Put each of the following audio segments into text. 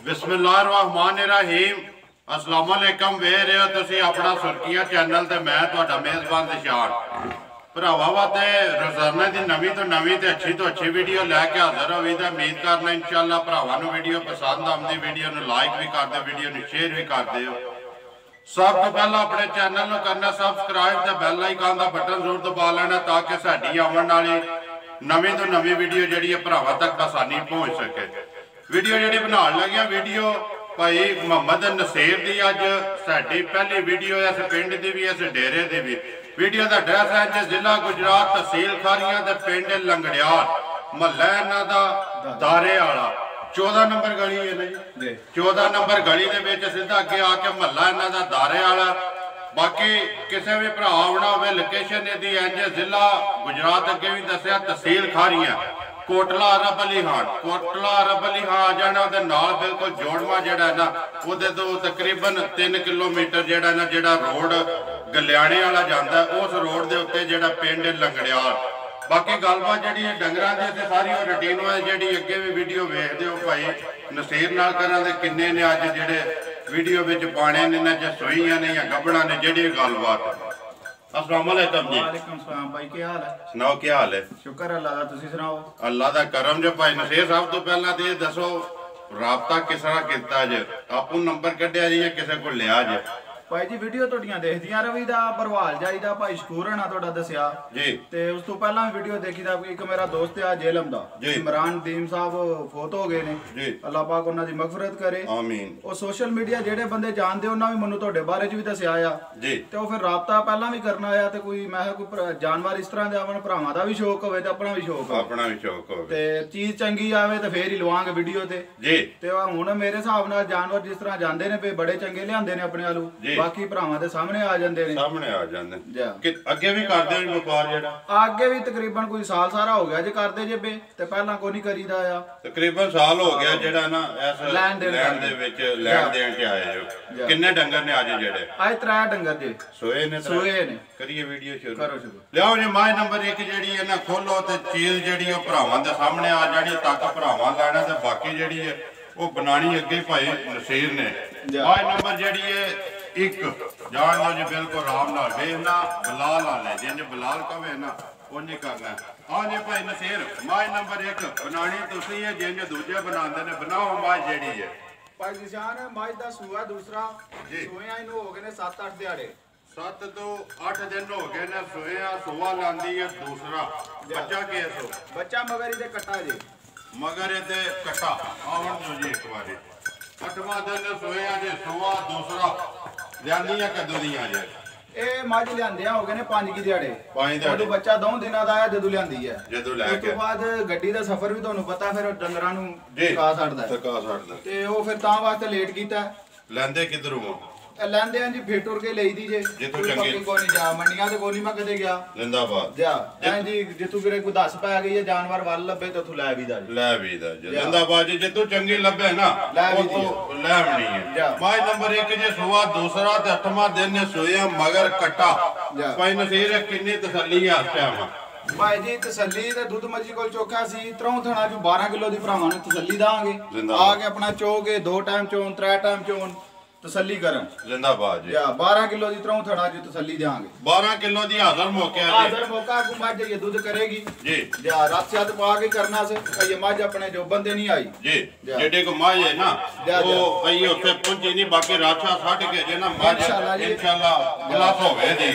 बिस्मिल्लाहिर्रहमानिर्रहीम अस्सलाम वालेकुम वे रहे हो तुसी अपना सुर्खियां चैनल ते मैं तुहाडा मेज़बान निशान भरावां वास्ते रोजाना की नवी तो नवी ते अच्छी वीडियो लैके हाजिर होई ते उम्मीद करना इंशाअल्लाह भरावां नूं वीडियो पसंद आउंदी वीडियो नूं लाइक भी कर दे वीडियो नूं शेयर भी कर दिओ। सब तो पहला अपने चैनल नूं करना सबसक्राइब ते बैल आइकन दा बटन जरूर दबा लेना ताकि साडी आउण वाली नवी तो नवी वीडियो जिहड़ी भरावां तक आसानी पहुंच सके। वीडियो जिहड़ी बनाउण लगे वीडियो भाई मोहम्मद नसीर दी अज साडी पहली वीडियो इस पिंड दी भी इस डेरे दी भी। वीडियो का एड्रैस है जी जिला गुजरात तहसील खारियां ते पिंड लंगड़ियाल महला इन्हां दा दारे वाला 14 नंबर गली है ना जी 14 नंबर गली दे विच सीधा अगे आके महला इन्हां दा दारे वाला। बाकी किसी भी भरा आना हो लोकेशन यदि इंज जिला गुजरात अगे भी दसिया तहसील खारियां कोटला अरब अली खान कोटला अरब अली खान आ जाना नाल बिल्कुल जोड़वा जड़ा ना वो तो तकरीबन 3 किलोमीटर जड़ा ना जड़ा रोड गलियाणे वाला जाता है उस रोड के उत्ते जड़ा पिंड लंगड़ियाल। बाकी गलबात जी डंगर की सारी रूटीन जी अगे भी वीडियो वेखते हो भाई नसीर नाल करा दे किन्ने ने अज जेडे वीडियो विच पाने ने ना सूइयां ने या गबड़ा ने जेडी गलबात। अस्सलाम वालेकुम जी। वालेकुम सलाम भाई क्या हाल है? सुनाओ क्या हाल है? शुक्र अल्लाह दा तुसी सुनाओ। अल्लाह दा करम जो भाई नसीर साहब तो पहला ते दसो राबता किस तरह किया जे आपू नंबर कढ़िया जी या किसी को लिया जे? भाई जी वीडियो ਤੁਹਾਡੀਆਂ ਦੇਖਦੀਆਂ ਰਵੀਦਾ ਬਰਵਾਲ ਜਾਈਦਾ ਭਾਈ ਸ਼ਕੂਰ ਹਣਾ ਤੁਹਾਡਾ ਦੱਸਿਆ ਜੀ ਤੇ ਉਸ ਤੋਂ ਪਹਿਲਾਂ ਵੀ ਵੀਡੀਓ ਦੇਖੀਦਾ ਇੱਕ ਮੇਰਾ ਦੋਸਤ ਆ ਜੇਲਮ ਦਾ ਇਮਰਾਨ ਦੀਮ ਸਾਹਿਬ ਫੋਤ ਹੋ ਗਏ ਨੇ ਜੀ ਅੱਲਾਹ ਪਾਕ ਉਹਨਾਂ ਦੀ ਮਗਫਰਤ ਕਰੇ ਆਮੀਨ। ਉਹ ਸੋਸ਼ਲ ਮੀਡੀਆ ਜਿਹੜੇ ਬੰਦੇ ਜਾਣਦੇ ਉਹਨਾਂ ਵੀ ਮੈਨੂੰ ਤੁਹਾਡੇ ਬਾਰੇ ਚ ਵੀ ਦੱਸਿਆ ਆ ਜੀ ਤੇ ਉਹ ਫਿਰ ਰਾਬਤਾ ਪਹਿਲਾਂ ਵੀ ਕਰਨਾ ਆ ਤੇ ਕੋਈ ਮੈਂ ਕੋਈ ਜਾਨਵਰ ਇਸ ਤਰ੍ਹਾਂ ਦੇ ਆਵਣ ਭਰਾਵਾਂ ਦਾ ਵੀ ਸ਼ੌਕ ਹੋਵੇ ਤੇ ਆਪਣਾ ਵੀ ਸ਼ੌਕ ਹੋਵੇ ਤੇ ਚੀਜ਼ ਚੰਗੀ ਆਵੇ ਤੇ ਫੇਰ ਹੀ ਲਵਾਂਗੇ ਵੀਡੀਓ ਤੇ ਜੀ। ਤੇ ਹੁਣ ਮੇਰੇ ਹਿਸਾਬ ਨਾਲ ਜਾਨਵਰ ਜਿਸ ਤਰ੍ਹਾਂ ਜਾਂਦੇ ਨੇ ਬੜੇ ਚੰਗੇ ਲਿਆਂਦੇ ਨੇ ਆਪਣੇ ਆਲੂ बाकी भरावां दे सामने आ जांदे ने कि अगे भी करदे ने व्यापार जेड़ा अगे भी तकरीबन कोई साल सारा हो गया जे करदे जे बे ते पहला कोई नहीं करीदा आ तकरीबन साल हो गया जेड़ा ना इस लैंड दे विच लैंड देण च आए हो। किन्ने डंगर ने आज जेड़े आज 3 डंगर जे सोए ने करिए वीडियो शुरू करो शुरू लियाओ जी माय नंबर 1 जेड़ी है ना खोलो ते चीज जेड़ी ओ भरावां दे सामने आ जानी तक भरावां लेना ते बाकी जेड़ी है ओ बनानी अगे भाई नसीर ने। माय नंबर जेड़ी है एक जान लो जी बिल्कुल आराम नाल देखना बलाल वाले जिंज बलाल कवे ना उन्हें करना। हाँ जी भाई नसीर माज नंबर 1 बनानी तुसी है जिंज दूजे बनाते ने बनाओ माज जेड़ी है भाई निशान माज दा सूआ दूसरा सोया इनु हो गए ने 7-8 दिहाड़े 7 तो 8 दिन हो गए ने सोया सुआ लांदी है दूसरा बच्चा के सो बच्चा मगर इदे कट्टा जी मगर इदे कट्टा आवन दो जी एक बारी 8वां दिन सोया जे सुआ दूसरा ਲਿਆਂਦੀਆਂ ਕਦੋਂ ਦੀਆਂ ਜੇ ਇਹ ਮੱਝ ਲਿਆਂਦਿਆ ਹੋ ਗਏ ਨੇ 5 ਕੀ ਦਿਹਾੜੇ ਜਦੋਂ ਬੱਚਾ 2 ਦਿਨਾਂ ਦਾ ਆਇਆ ਜਦੋਂ ਲਿਆਂਦੀ ਹੈ ਜਦੋਂ ਲੈ ਕੇ ਉਸ ਤੋਂ ਬਾਅਦ ਗੱਡੀ ਦਾ ਸਫ਼ਰ ਵੀ ਤੁਹਾਨੂੰ ਪਤਾ ਫਿਰ ਡੰਗਰਾਂ ਨੂੰ ਕਾ ਛੱਡਦਾ ਤੇ ਉਹ ਫਿਰ ਤਾਂ ਵਾਸਤੇ ਲੇਟ ਕੀਤਾ। ਲੈਂਦੇ ਕਿਧਰੋਂ ਲੈਂਦੇ ਆਂ ਜੀ ਫੇਟੁਰ ਕੇ ਲਈਦੀ ਜੇ ਜਿੱਥੋਂ ਚੰਗੇ ਕੋਈ ਨਹੀਂ ਜਾ ਮੰਡੀਆਂ ਤੇ ਕੋਈ ਨਹੀਂ ਮੈਂ ਕਦੇ ਗਿਆ ਜਿੰਦਾਬਾਦ ਜਾ ਐਂ ਜੀ ਜਿੱਥੋਂ ਵੀਰੇ ਕੋਈ 10 ਪੈ ਗਈ ਹੈ ਜਾਨਵਰ ਵੱਲ ਲੱਭੇ ਤੇ ਉੱਥੋਂ ਲੈ ਵੀਦਾ ਜਿੰਦਾਬਾਦ ਜੀ ਜਿੱਥੋਂ ਚੰਗੀ ਲੱਭੇ ਨਾ ਉਹ ਲੈ ਆਉਣੀ ਹੈ। ਮਾਈ ਨੰਬਰ 1 ਜੇ ਸੁਆ ਦੂਸਰਾ ਤੇ 8ਵਾਂ ਦਿਨ ਨੇ ਸੋਇਆ ਮਗਰ ਕੱਟਾ ਭਾਈ ਨਸੀਰ ਕਿੰਨੀ ਤਸੱਲੀ ਆ ਟਾਈਮ ਭਾਈ ਜੀ ਤਸੱਲੀ ਤੇ ਦੁੱਧ ਮੱਝੀ ਕੋਲ ਚੋਖਾ ਸੀ ਤਰੋਂ ਥਣਾ ਚ 12 ਕਿਲੋ ਦੀ ਭਰਾਵਾਂ ਨੂੰ ਤਸੱਲੀ ਦਾਂਗੇ ਆ ਕੇ ਆਪਣਾ ਚੋਗੇ 2 ਟਾਈਮ ਚੋਣ 3 ਟਾਈਮ ਚੋਣ तसल्ली करन जिंदाबाद जी 12 किलो दी तरह थड़ा जी तसल्ली देंगे 12 किलो दी हाजिर मौका को मज ये दूध करेगी जी या रात से पा के करना से ये मज अपने जो बंदे नहीं आई जी जेडे को मज है ना वो ये ओथे पहुंची नहीं बाकी राछा छट के जे ना मज इंशाल्लाह बलास होवे दी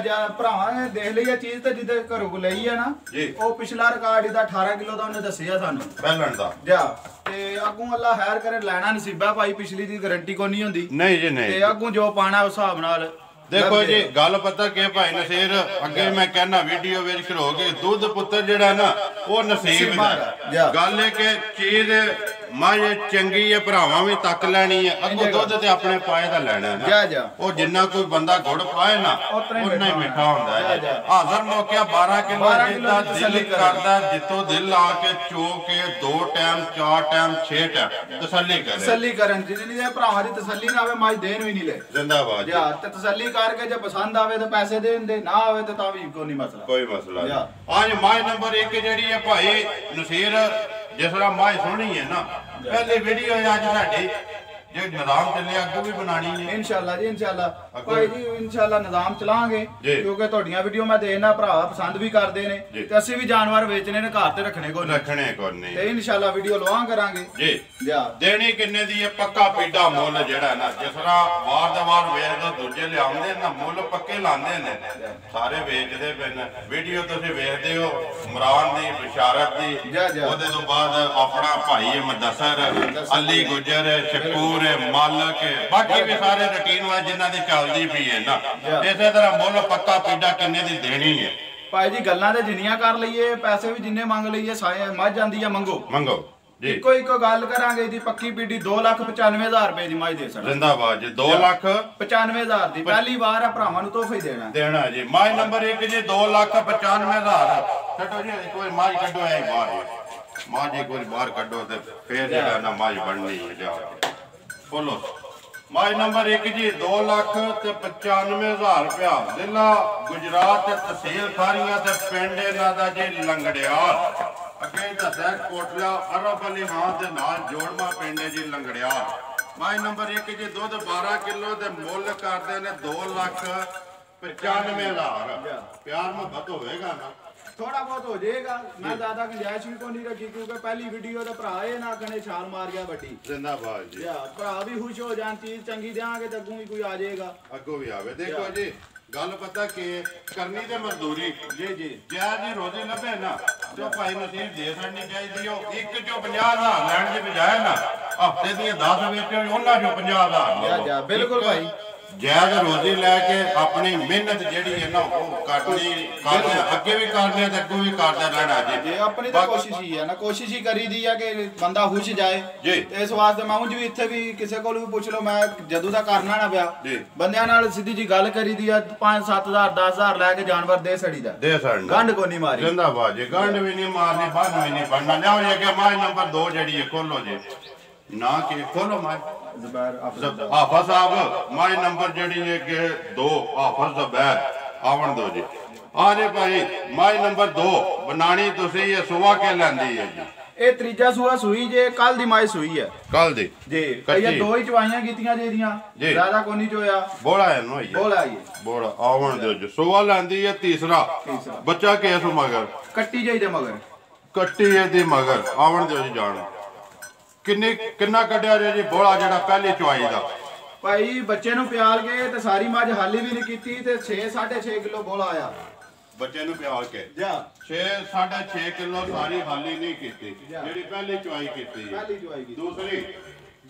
जा भरावां ने देख लिया चीज ते जिदे घरों को लई है ना ओ पिछला रिकॉर्ड इदा 18 किलो दा उन्हें दसिया सानू पहलन दा जा ਤੇ ਅੱਗੋਂ ਅੱਲਾ ਖੈਰ ਕਰੇ ਲੈਣਾ ਨਸੀਬਾ ਭਾਈ ਪਿਛਲੀ ਦੀ ਗਾਰੰਟੀ ਕੋਈ ਨਹੀਂ ਹੁੰਦੀ ਨਹੀਂ ਜੀ ਨਹੀਂ ਤੇ ਅੱਗੋਂ ਜੋ ਪਾਣਾ ਉਸ ਹਿਸਾਬ ਨਾਲ देखो जी गल पता कि भाई नसीर अगे मैं कहना वीडियो विच खलो के दूध पुत्र जेड़ा ना वो नसीब दा गल है कि चीज मज चंगी है भरावां भी तक लैनी है अगों दुध ते अपने पाए दा लेना है ना ओ जिन्ना कोई बंदा गुड़ पाए ना उतना ही मिठा हुंदा है। हाजिर मौका 12 किलो जितना दिल करदा जितो दिल आके चो के 2 टाइम 4 टाइम 6 टाइम तसल्ली करन जिन्नी भरावां दी तसल्ली ना आवे मज देन भी नहीं ले जिंदाबाद या ते तसल्ली करके जब पसंद आवे तो पैसे दे दे ना आवे तो भी कोई मसला आज माय नंबर 1 जेडी है भाई नसीर ਜਿਸ ਤਰ੍ਹਾਂ ਮਾਝ ਸੋਹਣੀ ਹੈ ਨਾ ਪਹਿਲੀ ਵੀਡੀਓ ਅੱਜ ਸਾਡੀ ਜੇ ਨਿਜ਼ਾਮ ਚੱਲੇ ਅੱਗੋਂ ਵੀ ਬਣਾਣੀ ਹੈ ਇਨਸ਼ਾਅੱਲਾ ਜੀ ਇਨਸ਼ਾਅੱਲਾ ਭਾਈ ਜੀ ਇਨਸ਼ਾਅੱਲਾ ਨਿਜ਼ਾਮ ਚਲਾਵਾਂਗੇ ਕਿਉਂਕਿ ਤੁਹਾਡੀਆਂ ਵੀਡੀਓ ਮੈਂ ਦੇਖਣਾ ਭਰਾ ਪਸੰਦ ਵੀ ਕਰਦੇ ਨੇ ਤੇ ਅਸੀਂ ਵੀ ਜਾਨਵਰ ਵੇਚਣੇ ਨੇ ਘਰ ਤੇ ਰੱਖਣੇ ਕੋਈ ਨਹੀਂ ਤੇ ਇਨਸ਼ਾਅੱਲਾ ਵੀਡੀਓ ਲਵਾ ਕਰਾਂਗੇ ਜੀ ਦੇਣੀ ਕਿੰਨੇ ਦੀ ਹੈ ਪੱਕਾ ਪੀਡਾ ਮੁੱਲ ਜਿਹੜਾ ਨਾ ਜਿਸ ਤਰ੍ਹਾਂ ਵਾਰ ਦਾ ਵਾਰ ਵੇਚਦੇ ਦੂਜੇ ਲਿਆਉਂਦੇ ਨਾ ਮੁੱਲ ਪੱਕੇ ਲਾਉਂਦੇ ਨੇ ਸਾਰੇ ਵੇਚਦੇ ਪਏ ਨੇ ਵੀਡੀਓ ਤੁਸੀਂ ਵੇਖਦੇ ਹੋ ਇਮਰਾਨ ਦੀ ਬਿਸ਼ਾਰਤ ਦੀ ਉਹਦੇ ਤੋਂ ਬਾਅਦ ਆਪਣਾ ਭਾਈ ਮੁਦੱਸਰ ਅਲੀ ਗੁਜਰ ਸ਼ਕੂਰ ਮਾਲਕ ਬਾਕੀ ਵੀ ਸਾਰੇ ਰੁਟੀਨ ਵਾਲੇ ਜਿਨ੍ਹਾਂ ਦੀ ਚੱਲਦੀ ਪਈ ਹੈ ਨਾ ਇਸੇ ਤਰ੍ਹਾਂ ਮੁੱਲ ਪੱਕਾ ਪੀਡਾ ਕਿੰਨੇ ਦੀ ਦੇਣੀ ਹੈ ਭਾਈ ਜੀ ਗੱਲਾਂ ਤੇ ਜਿੰਨੀਆਂ ਕਰ ਲਈਏ ਪੈਸੇ ਵੀ ਜਿੰਨੇ ਮੰਗ ਲਈਏ ਸਾਰੇ ਮੱਝ ਜਾਂਦੀ ਆ ਮੰਗੋ ਜੀ ਇੱਕੋ ਗੱਲ ਕਰਾਂਗੇ ਇਹਦੀ ਪੱਕੀ ਪੀਡੀ 2,95,000 ਰੁਪਏ ਦੀ ਮੱਝ ਦੇ ਸਕਦਾ ਜ਼ਿੰਦਾਬਾਦ ਜੀ 2,95,000 ਦੀ ਪਹਿਲੀ ਵਾਰ ਆ ਭਰਾਵਾਂ ਨੂੰ ਤੋਹਫਾ ਦੇਣਾ ਜੀ ਮੱਝ ਨੰਬਰ 1 ਜੀ 2,95,000 ਛੱਡੋ ਜੀ ਕੋਈ ਮੱਝ ਕੱਢੋ ਐ ਬਾਹਰ ਮੱਝ ਇੱਕ ਵਾਰੀ ਬਾਹਰ ਕੱਢੋ ਤੇ ਫੇਰ ਜਿਹੜਾ ਨਾ ਮੱਝ ਬਣਨੀ ਹੈ ਜਾ ਬੋਲੋ ਮੱਝ ਨੰਬਰ 1 ਜੀ 2,95,000 ਰੁਪਇਆ ਜ਼ਿਲ੍ਹਾ ਗੁਜਰਾਤ ਤੇ ਤਹਿਸੀਲ ਸਾਰੀਆਂ ਤੇ ਪਿੰਡ ਇਹਨਾਂ ਦਾ ਜੀ ਲੰਗੜਿਆਲ ਅੱਗੇ ਦੱਸਿਆ ਕੋਟਲਾ ਅਰਬ ਅਲੀ ਹਾਂ ਦੇ ਨਾਲ ਜੋੜਮਾ ਪਿੰਡ ਜੀ ਲੰਗੜਿਆਲ ਮੱਝ ਨੰਬਰ 1 ਜੀ ਦੁੱਧ 12 ਕਿਲੋ ਤੇ ਮੁੱਲ ਕਰਦੇ ਨੇ 2,95,000 ਪਿਆਰ ਮੁਹੱਬਤ ਹੋਵੇਗਾ ਨਾ थोड़ा बहुत हो जाएगा मैं ज्यादा गुंजाइश भी को नहीं रखी क्योंकि पहली वीडियो तो भरा ये ना कने छाल मार गया बड़ी जिंदाबाद जी भरा भी खुश हो जान चीज चंगी देंगे तो अगू भी कोई आ जाएगा अगू भी आवे देखो जी गल पता कि करनी ते मजदूरी जी क्या जी रोजी लभे ना तो भाई नसीब दे छड़नी चाहिए एक जो 50,000 लैण के बजाय ना हफ्ते दी 10 वेचे उन्हां जो 50,000 बिल्कुल भाई जायज रोजी लैके अपनी मेहनत जेड़ी है ना वो करनी अगे भी करनी है अगू भी करते रहना जी अपनी तो कोशिश ही है ना कोशिश ही करी दी है कि बंदा खुश जाए जी इस वास्ते मैं उंज भी इत्थे भी किसी को भी पूछ लो मैं जदों दा करना ना पिया बंदियां नाल सीधी जी गल करी दी है 5-7,000 10,000 लैके जानवर दे छड़ी दा दे छड़ना गंढ को नहीं मारी जिंदाबाद जी गंढ भी नहीं मारनी बंद भी नहीं बनना लियाओ ये कि मां नंबर 2 जेड़ी है खोलो जी ना कि खोलो मां हाफिज साहब मां नंबर जेड़ी है कि 2 हाफिज ज़ुबैर आवन दो जी आ जे भाई मां नंबर 2 बनानी तुसी ये सुबह के लैंदी है जी ਇਹ ਤੀਜਾ ਸੂਆ ਸੂਈ ਜੇ ਕੱਲ ਦੀ ਮਾਈ ਸੂਈ ਹੈ ਕੱਲ ਦੀ ਜੀ ਇਹ ਦੋ ਹੀ ਚਵਾਈਆਂ ਕੀਤੀਆਂ ਜੇ ਦੀਆਂ ਜ਼ਿਆਦਾ ਕੋਈ ਨਹੀਂ ਚੋਇਆ ਬੋਲਾ ਹੈ ਨਾ ਇਹ ਬੋਲਾ ਹੀ ਬੋਲਾ ਆਵਣ ਦਿਓ ਜੀ ਸੂਆ ਲੈਂਦੀ ਹੈ ਤੀਸਰਾ ਬੱਚਾ ਕੇਸ ਮਗਰ ਕੱਟੀ ਜਾਈ ਦੇ ਮਗਰ ਕੱਟੀ ਇਹਦੀ ਮਗਰ ਆਵਣ ਦਿਓ ਜੀ ਜਾਣ ਕਿੰਨਾ ਕੱਢਿਆ ਜੀ ਬੋਲਾ ਜਿਹੜਾ ਪਹਿਲੀ ਚਵਾਈ ਦਾ ਭਾਈ ਬੱਚੇ ਨੂੰ ਪਿਆਲ ਕੇ ਤੇ ਸਾਰੀ ਮੱਝ ਹਾਲੀ ਵੀ ਨਹੀਂ ਕੀਤੀ ਤੇ 6.5 ਕਿਲੋ ਬੋਲਾ ਆਇਆ ਬੱਚੇ ਨੂੰ ਪਿਆਲ ਕੇ ਜਾ 6.5 ਕਿਲੋ ਸਾਰੀ ਹਾਲੀ ਨਹੀਂ ਕੀਤੀ ਜਿਹੜੀ ਪਹਿਲੀ ਚਵਾਈ ਕੀਤੀ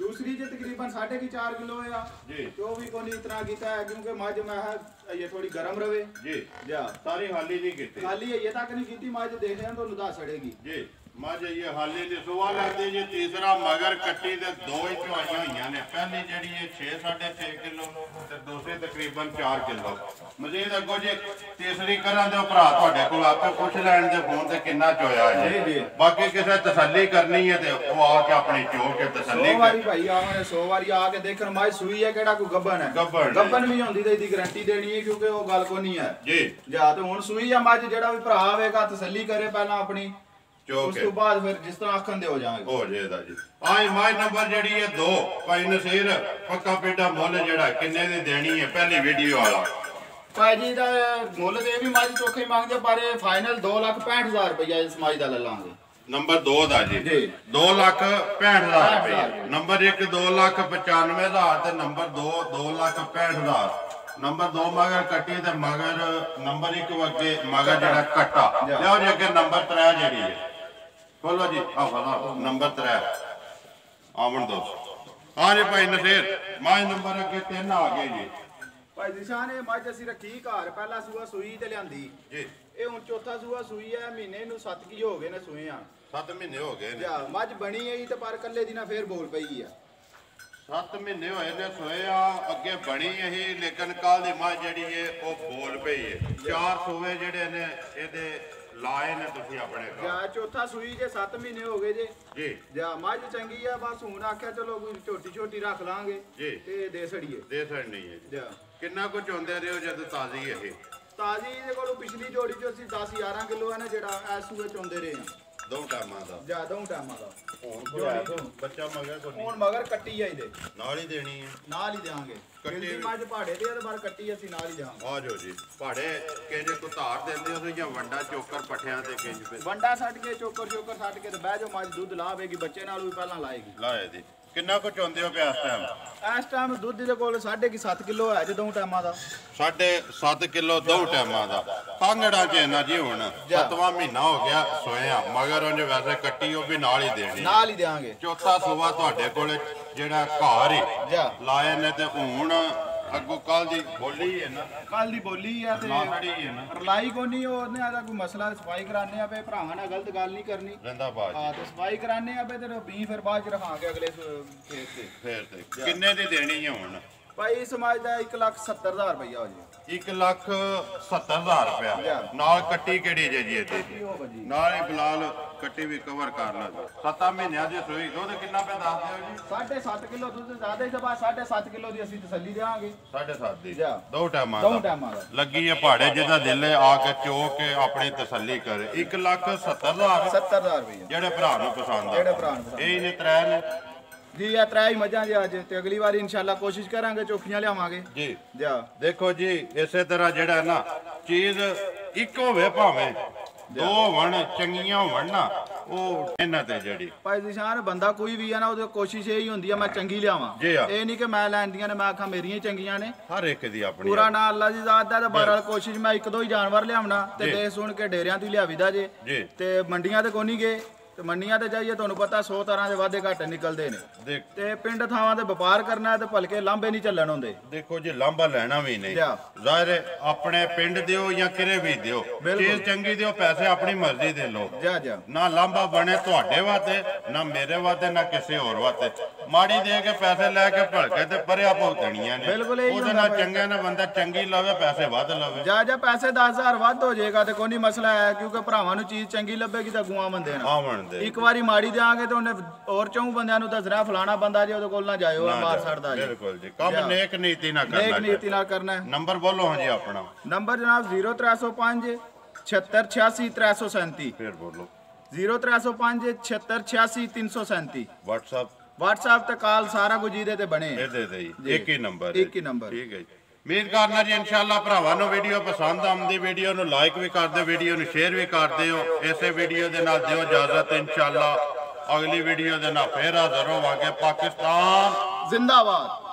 दूसरी जो तकरीबन 4.5 किलो है जी तो भी कोई इतना कीता है क्योंकि मझ मैं ये थोड़ी गर्म रवे जी जा सारी हाली नहीं कीती हाली ये तक नहीं कीती मझ देख रहे तो लुदा सड़ेगी जी मझ ये हाली ने सुबह लगती जी तीसरा मगर कट्टी दे 2 ही चवाइयां हुई ने पहली जेडी है 6.5 किलो ते दूसरी तकरीबन 4 किलो मजीद अगो जी तीसरी करा दे भरा ਤੁਹਾਡੇ ਕੋਲ ਆਪੇ ਪੁੱਛ ਲੈਣ ਦੇ ਫੋਨ ਤੇ ਕਿੰਨਾ ਚੋਇਆ ਹੈ जी ਬਾਕੀ ਕਿਸੇ ਤਸੱਲੀ ਕਰਨੀ ਹੈ ਤੇ ਉਹ ਆ ਕੇ ਆਪਣੀ ਚੋ ਕੇ ਤਸੱਲੀ 100 ਵਾਰੀ ਭਾਈ ਆਵਾਂਗੇ 100 ਵਾਰੀ ਆ ਕੇ ਦੇਖਣ ਮਾਈ ਸੂਈ ਹੈ ਕਿਹੜਾ ਕੋਈ ਗੱਬਨ ਹੈ ਗੱਬਨ ਵੀ ਹੁੰਦੀ ਤੇ ਇਹਦੀ ਗਾਰੰਟੀ ਦੇਣੀ ਹੈ ਕਿਉਂਕਿ ਉਹ ਗੱਲ ਕੋ ਨਹੀਂ ਹੈ ਜੀ ਜਾਂ ਤੇ ਹੁਣ ਸੂਈ ਆ ਮੱਝ ਜਿਹੜਾ ਵੀ ਭਰਾ ਆਵੇਗਾ ਤਸੱਲੀ ਕਰੇ ਪਹਿਲਾਂ ਆਪਣੀ ਉਸ ਤੋਂ ਬਾਅਦ ਫਿਰ ਜਿਸ ਤਰ੍ਹਾਂ ਆਖਣ ਦੇ ਹੋ ਜਾਣਗੇ ਹੋ ਜਾਏਗਾ ਜੀ ਆਈ ਮਾਈ ਨੰਬਰ ਜਿਹੜੀ ਹੈ 2 ਭਾਈ ਨਸੀਰ ਪੱਕਾ ਪੇਡਾ ਮੁੱਲ ਜਿਹੜਾ ਕਿੰਨੇ ਦੀ ਦੇਣੀ ਹੈ ਪਹਿਲੀ ਵੀਡੀਓ ਵਾਲਾ ਭਾਈ ਜੀ ਦਾ ਮੁੱਲ ਤੇ ਇਹ ਵੀ ਮੱਝ ਚੋਖੇ ਮੰਗਦੇ ਪਰ ਫਾਈਨਲ 2,65,000 ਰੁਪਇਆ ਇਸ ਮੱਝ ਦਾ ਲੈ ਲਾਂਗੇ ਨੰਬਰ 2 ਦਾ ਜੀ 2,65,000 ਰੁਪਇਆ ਨੰਬਰ 1 2,95,000 ਤੇ ਨੰਬਰ 2 2,65,000 ਨੰਬਰ 2 ਮਗਰ ਕੱਟੀ ਤੇ ਮਗਰ ਨੰਬਰ 1 ਅੱਗੇ ਮਗਰ ਜਿਹੜਾ ਕੱਟਾ ਲਿਓ ਜੀ ਅੱਗੇ ਨੰਬਰ 3 ਜਿਹੜੀ ਹੈ ਬੋਲੋ ਜੀ ਆਹ ਨੰਬਰ 3 ਆਵਣ ਦੋ ਹਾਂ ਜੀ ਭਾਈ ਨਸੀਰ ਮਾਂ ਨੰਬਰ ਅੱਗੇ 3 ਆ ਗਏ ਜੀ ਭਾਈ ਦਿਸ਼ਾਨ ਇਹ ਮੱਝ ਅਸੀਂ ਰੱਖੀ ਘਰ ਪਹਿਲਾ ਸੂਆ ਸੂਈ ਤੇ ਲਿਆਂਦੀ ਜੀ ਇਹ ਹੁਣ ਚੌਥਾ ਸੂਆ ਸੂਈ ਹੈ ਮਹੀਨੇ ਨੂੰ 7 ਕੀ ਹੋ ਗਏ ਨੇ ਸੂਏ ਆ 7 ਮਹੀਨੇ ਹੋ ਗਏ ਨੇ ਜਾ ਮੱਝ ਬਣੀ ਹੈ ਤੇ ਪਰ ਕੱਲੇ ਦੀ ਨਾ ਫੇਰ ਬੋਲ ਪਈ ਆ 7 ਮਹੀਨੇ ਹੋਏ ਨੇ ਸੋਏ ਆ ਅੱਗੇ ਬਣੀ ਇਹੀ ਲੇਕਿਨ ਕੱਲ ਦੀ ਮੱਝ ਜਿਹੜੀ ਏ ਉਹ ਬੋਲ ਪਈ ਏ 4 ਸੂਏ ਜਿਹੜੇ ਨੇ ਇਹਦੇ ਲਾਏ ਨੇ ਤੁਸੀਂ ਆਪਣੇ ਕੋਲ ਜਾ ਚੌਥਾ ਸੂਈ ਜੇ 7 ਮਹੀਨੇ ਹੋ ਗਏ ਜੀ ਜਾ ਮੱਝ ਚੰਗੀ ਆ ਬਸ ਹੁਣ ਆਖਿਆ ਚਲੋ ਕੋਈ ਛੋਟੀ ਰੱਖ ਲਾਂਗੇ ਜੀ ਤੇ ਦੇ ਛੜਨੀ ਹੈ ਜਾ ਕਿੰਨਾ ਕੁ ਚਾਹੁੰਦੇ ਰਹੇ ਹੋ ਜਦ ਤਾਜ਼ੀ ਇਹ ਤਾਜ਼ੀ ਇਹਦੇ ਕੋਲੋਂ ਪਿਛਲੀ ਜੋੜੀ ਚ ਅਸੀਂ 10-11 ਕਿਲੋ ਹੈ ਨਾ ਜਿਹੜਾ ਐਸ ਸੂਏ ਚਾਹੁੰਦੇ ਰਹੇ ਦੋ ਟਾਈਮਾਂ ਦਾ ਜਾ ਦੋ ਟਾਈਮਾਂ ਦਾ ਬੱਚਾ ਮਗਰ ਕੋਈ ਹੁਣ ਮਗਰ ਕੱਟੀ ਆ ਇਹਦੇ ਨਾਲ ਹੀ ਦੇਣੀ ਹੈ ਨਾਲ ਹੀ ਦੇਵਾਂਗੇ ਕੱਟੀ ਮੱਝ ਭਾੜੇ ਤੇ ਇਹਦੇ ਬਾਅਦ ਕੱਟੀ ਅਸੀਂ ਨਾਲ ਹੀ ਦੇਵਾਂਗੇ ਆ ਜੋ ਜੀ ਭਾੜੇ ਕਿਹਨੇ ਕੋ ਧਾਰ ਦਿੰਦੇ ਹੋ ਜਾਂ ਵੰਡਾ ਚੋਕਰ ਪੱਠਿਆਂ ਤੇ ਕਿੰਜ ਪੇ ਵੰਡਾ ਛੱਡ ਕੇ ਚੋਕਰ ਛੱਡ ਕੇ ਤੇ ਬਹਿ ਜਾਓ ਮੱਝ ਦੁੱਧ ਲਾਵੇਗੀ ਬੱਚੇ ਨਾਲ ਵੀ ਪਹਿਲਾਂ ਲਾਏਗੀ ਲਾਏ ਦੀ ਕਿੰਨਾ ਕੁ ਚੋਂਦੇ ਹੋ ਪਿਆ ਇਸ ਟਾਈਮ ਦੁੱਧ ਦੇ ਕੋਲ 7.5 ਕਿਲੋ ਹੈ ਜਦੋਂ ਟਾਈਮਾਂ ਦਾ 7.5 ਕਿਲੋ ਦੋ ਟਾਈਮਾਂ ਦਾ ਕਾਂਗੜਾ ਚ ਨਾ ਜੀ ਹੁਣ 7ਵਾਂ ਮਹੀਨਾ ਹੋ ਗਿਆ ਸੋਇਆ ਮਗਰ ਉਹਨੇ ਵੈਸੇ ਕੱਟੀ ਉਹ ਵੀ ਨਾਲ ਹੀ ਦੇਣੀ ਨਾਲ ਹੀ ਦੇਵਾਂਗੇ ਚੌਥਾ ਸੂਆ ਤੁਹਾਡੇ ਕੋਲ ਜਿਹੜਾ ਘਰ ਹੀ ਲਾਏ ਨੇ ਤੇ ਹੁਣ ਅੱਗੋਂ ਕੱਲ ਦੀ ਬੋਲੀ ਹੈ ਨਾ ਕੱਲ ਦੀ ਬੋਲੀ ਆ ਤੇ ਰਲਾਈ ਕੋ ਨਹੀਂ ਉਹਨੇ ਆਦਾ ਕੋਈ ਮਸਲਾ ਸਫਾਈ ਕਰਾਣੇ ਆ ਬੇ ਭਰਾਵਾਂ ਨਾਲ ਗਲਤ ਗੱਲ ਨਹੀਂ ਕਰਨੀ ਰਹਿੰਦਾ ਬਾਜ ਹਾਂ ਤੇ ਸਫਾਈ ਕਰਾਣੇ ਆ ਬੇ ਤੇ ਬੀ ਫਿਰ ਬਾਅਦ ਚ ਰਖਾਂਗੇ ਅਗਲੇ ਫੇਰ ਤੇ ਕਿੰਨੇ ਦੀ ਦੇਣੀ ਹੈ ਹੁਣ ਭਾਈ ਸਮਾਜ ਦਾ 1,70,000 ਰੁਪਇਆ ਹੋ ਜੀ 1,70,000 ਰੁਪਇਆ ਨਾਲ ਕੱਟੀ ਕਿਹੜੀ ਜੇ ਜੀ ਇੱਥੇ ਨਾਲ ਹੀ ਬਲਾਲ ਕੱਟੀ ਵੀ ਕਵਰ ਕਰ ਲਾ 7 ਮਹੀਨਿਆਂ ਦੀ ਸੋਈ ਦੁੱਧ ਕਿੰਨਾ ਪੈ ਦੱਸ ਦਿਓ ਜੀ 7.5 ਕਿਲੋ ਦੁੱਧ ਜ਼ਿਆਦਾ ਹੀ ਸਭਾ 7.5 ਕਿਲੋ ਦੀ ਅਸੀਂ ਤਸੱਲੀ ਦੇਵਾਂਗੇ 7.5 ਦੀ ਦੋ ਟਾਈਮਾਂ ਦਾ ਲੱਗੀ ਹੈ ਪਹਾੜੇ ਜਿਹਦਾ ਦਿਲ ਹੈ ਆ ਕੇ ਚੋ ਕੇ ਆਪਣੀ ਤਸੱਲੀ ਕਰੇ 1,70,000 ਰੁਪਇਆ ਜਿਹੜੇ ਭਰਾ ਨੂੰ ਪਸੰਦ ਆ ਇਹ ਨੇ ਤਰੇ ਨੇ ਜੀ ਆ ਤਰੇ ਹੀ ਮੱਝਾਂ ਜੀ ਅੱਜ ਤੇ ਅਗਲੀ ਵਾਰੀ ਇਨਸ਼ਾਅੱਲਾ ਕੋਸ਼ਿਸ਼ ਕਰਾਂਗੇ ਚੋਖੀਆਂ ਲਿਆਵਾਂਗੇ ਜੀ ਦੇਖੋ ਜੀ ਇਸੇ ਤਰ੍ਹਾਂ ਜਿਹੜਾ ਨਾ ਚੀਜ਼ ਇੱਕ ਹੋਵੇ ਭਾਵੇਂ ਦੋ ਹੋਣ ਚੰਗੀਆਂ ਹੋਣ ਨਾ ਉਹ ਇਹਨਾਂ ਤੇ ਜਿਹੜੀ ਭਾਈ ਨਿਸ਼ਾਨ ਬੰਦਾ ਕੋਈ ਵੀ ਆ ਨਾ ਉਹਦੀ ਕੋਸ਼ਿਸ਼ ਇਹ ਹੀ ਹੁੰਦੀ ਆ ਮੈਂ ਚੰਗੀ ਲਿਆਵਾਂ ਇਹ ਨਹੀਂ ਕਿ ਮੈਂ ਲੈਂਦੀਆਂ ਨੇ ਮੈਂ ਆਖਾਂ ਮੇਰੀਆਂ ਹੀ ਚੰਗੀਆਂ ਨੇ ਹਰ ਇੱਕ ਦੀ ਆਪਣੀ ਪੂਰਾ ਨਾ ਅੱਲਾ ਦੀ ਜ਼ਾਤ ਦਾ ਤੇ ਬਹਰਹਾਲ ਕੋਸ਼ਿਸ਼ ਮੈਂ ਇੱਕ ਦੋ ਹੀ ਜਾਨਵਰ ਲਿਆਉਣਾ ਤੇ ਦੇ ਸੁਣ ਕੇ ਡੇਰਿਆਂ ਤੋਂ ਲਿਆਵੀਦਾ ਜੇ ਤੇ ਮੰਡੀਆਂ ਤੇ ਕੋਈ ਨਹੀਂ ਗਏ ਤੇ ਮੰਡੀਆਂ ਤੇ ਜਾਈਏ ਤੁਹਾਨੂੰ ਪਤਾ 100 ਤਰ੍ਹਾਂ ਦੇ ਵਾਧੇ ਘਾਟੇ ਨਿਕਲਦੇ ਨੇ ਤੇ ਪਿੰਡ ਥਾਵਾਂ ਤੇ ਵਪਾਰ ਕਰਨਾ ਤੇ ਭਲਕੇ ਲਾਂਬੇ ਨਹੀਂ ਚੱਲਣ ਹੁੰਦੇ ਦੇਖੋ ਜੀ ਲਾਂਬਾ ਲੈਣਾ ਵੀ ਨਹੀਂ ਜ਼ਾਹਿਰ ਹੈ ਆਪਣੇ ਪਿੰਡ ਦਿਓ ਜਾਂ ਕਿਰੇ ਵੀ ਦਿਓ ਚੀਜ਼ ਚੰਗੀ ਦਿਓ ਪੈਸੇ ਆਪਣੀ ਮਰਜ਼ੀ ਦੇ ਲਓ ਨਾ ਲਾਂਬਾ ਬਣੇ ਤੁਹਾਡੇ ਵਾਸਤੇ ਨਾ ਮੇਰੇ ਵਾਸਤੇ ਨਾ ਕਿਸੇ ਹੋਰ ਵਾਸਤੇ ਮਾੜੀ ਦੇ ਕੇ ਪੈਸੇ ਲੈ ਕੇ ਭਲਕੇ ਤੇ ਪਰਿਆ ਭੁਗਤਣੀਆਂ ਨੇ ਉਹਦੇ ਨਾਲ ਚੰਗੇ ਨਾ ਬੰਦਾ ਚੰਗੀ ਲਵੇ ਪੈਸੇ ਵੱਧ ਲਵੇ ਜਾ ਪੈਸੇ 10,000 ਵੱਧ ਹੋ ਜਾਏਗਾ ਤੇ ਕੋਈ ਨਹੀਂ ਮਸਲਾ ਹੈ ਕਿਉਂਕਿ ਭਰਾਵਾਂ ਨੂੰ ਚੀਜ਼ ਚੰਗੀ ਲੱਭੇਗੀ ਤਾਂ ਗੂਆਂ ਬੰਦੇ ਨਾਲ ਇੱਕ ਵਾਰੀ ਮਾੜੀ ਦੇਾਂਗੇ ਤੇ ਉਹਨੇ ਹੋਰ ਚੌਂ ਬੰਦਿਆਂ ਨੂੰ ਦੱਸਣਾ ਫਲਾਣਾ ਬੰਦਾ ਜੇ ਉਹਦੇ ਕੋਲ ਨਾ ਜਾਇਓ ਮਾਰ ਛੱਡਦਾ ਜੀ ਬਿਲਕੁਲ ਜੀ ਕੰਮ ਨੇਕ ਨੀਤੀ ਨਾਲ ਕਰਨਾ ਨੇਕ ਨੀਤੀ ਨਾਲ ਕਰਨਾ ਹੈ ਨੰਬਰ ਬੋਲੋ ਹਾਂ ਜੀ ਆਪਣਾ ਨੰਬਰ ਜਨਾਬ 0305 7686 337 ਫਿਰ ਬੋਲੋ 0305 7686 337 WhatsApp ਤੇ ਕਾਲ ਸਾਰਾ ਕੁਝ ਇਹਦੇ ਤੇ ਬਣੇ ਇਹਦੇ ਤੇ ਇੱਕ ਹੀ ਨੰਬਰ ਠੀਕ ਹੈ ਜੀ ਉਮੀਦ ਕਰਨਾ ਜੀ ਇਨਸ਼ਾਅੱਲਾ ਭਰਾਵਾਂ ਨੂੰ ਵੀਡੀਓ ਪਸੰਦ ਆਉਂਦੀ ਵੀਡੀਓ ਨੂੰ ਲਾਈਕ ਵੀ ਕਰ ਦਿਓ ਵੀਡੀਓ ਨੂੰ ਸ਼ੇਅਰ ਵੀ ਕਰ ਦਿਓ ਇਸੇ ਵੀਡੀਓ ਦੇ ਨਾਲ ਦਿਓ ਇਜਾਜ਼ਤ ਇਨਸ਼ਾਅੱਲਾ ਅਗਲੀ ਵੀਡੀਓ ਦੇ ਨਾਲ ਫੇਰ ਹਾਜ਼ਰ ਹੋਵਾਂਗੇ ਪਾਕਿਸਤਾਨ ਜ਼ਿੰਦਾਬਾਦ।